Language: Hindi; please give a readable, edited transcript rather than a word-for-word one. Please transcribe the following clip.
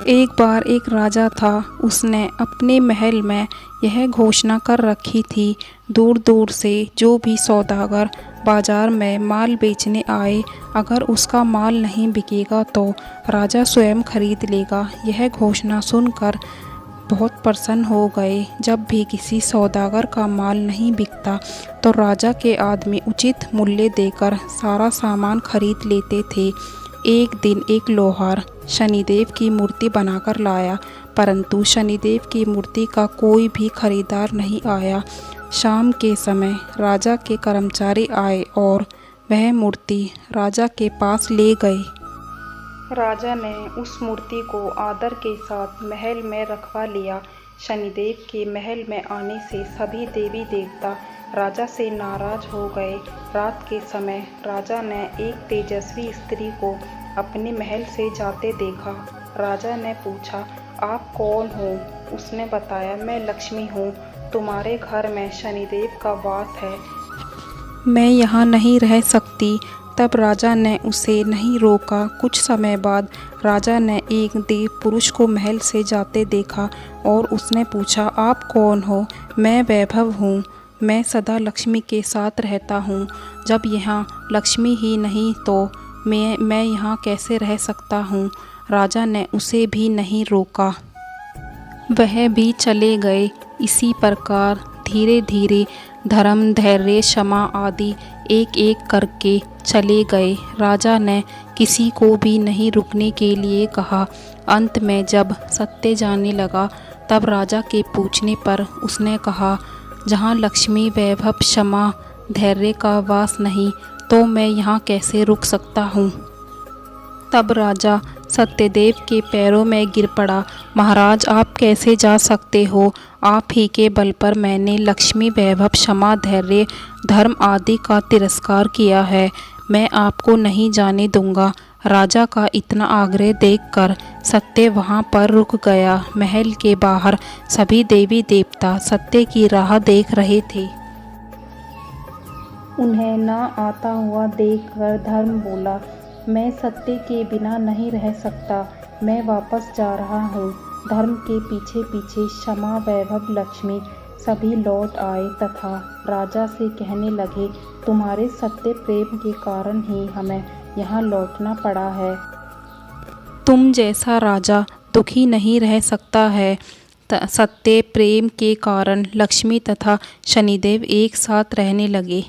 एक बार एक राजा था। उसने अपने महल में यह घोषणा कर रखी थी, दूर दूर से जो भी सौदागर बाजार में माल बेचने आए, अगर उसका माल नहीं बिकेगा तो राजा स्वयं खरीद लेगा। यह घोषणा सुनकर बहुत प्रसन्न हो गए। जब भी किसी सौदागर का माल नहीं बिकता तो राजा के आदमी उचित मूल्य देकर सारा सामान खरीद लेते थे। एक दिन एक लोहार शनिदेव की मूर्ति बनाकर लाया, परंतु शनिदेव की मूर्ति का कोई भी खरीदार नहीं आया। शाम के समय राजा के कर्मचारी आए और वह मूर्ति राजा के पास ले गए। राजा ने उस मूर्ति को आदर के साथ महल में रखवा लिया। शनिदेव के महल में आने से सभी देवी देवता राजा से नाराज हो गए। रात के समय राजा ने एक तेजस्वी स्त्री को अपने महल से जाते देखा। राजा ने पूछा, आप कौन हो? उसने बताया, मैं लक्ष्मी हूँ, तुम्हारे घर में शनिदेव का वास है, मैं यहाँ नहीं रह सकती। तब राजा ने उसे नहीं रोका। कुछ समय बाद राजा ने एक देव पुरुष को महल से जाते देखा और उसने पूछा, आप कौन हो? मैं वैभव हूँ, मैं सदा लक्ष्मी के साथ रहता हूँ। जब यहाँ लक्ष्मी ही नहीं तो मैं यहाँ कैसे रह सकता हूँ? राजा ने उसे भी नहीं रोका, वह भी चले गए। इसी प्रकार धीरे धीरे धर्म, धैर्य, क्षमा आदि एक एक करके चले गए। राजा ने किसी को भी नहीं रुकने के लिए कहा। अंत में जब सत्य जाने लगा तब राजा के पूछने पर उसने कहा, जहाँ लक्ष्मी, वैभव, क्षमा, धैर्य का वास नहीं तो मैं यहाँ कैसे रुक सकता हूँ? तब राजा सत्यदेव के पैरों में गिर पड़ा। महाराज, आप कैसे जा सकते हो? आप ही के बल पर मैंने लक्ष्मी, वैभव, क्षमा, धैर्य, धर्म आदि का तिरस्कार किया है। मैं आपको नहीं जाने दूंगा। राजा का इतना आग्रह देखकर सत्य वहां पर रुक गया। महल के बाहर सभी देवी देवता सत्य की राह देख रहे थे। उन्हें ना आता हुआ देखकर धर्म बोला, मैं सत्य के बिना नहीं रह सकता, मैं वापस जा रहा हूँ। धर्म के पीछे पीछे क्षमा, वैभव, लक्ष्मी सभी लौट आए तथा राजा से कहने लगे, तुम्हारे सत्य प्रेम के कारण ही हमें यहाँ लौटना पड़ा है। तुम जैसा राजा दुखी नहीं रह सकता है। सत्य प्रेम के कारण लक्ष्मी तथा शनिदेव एक साथ रहने लगे।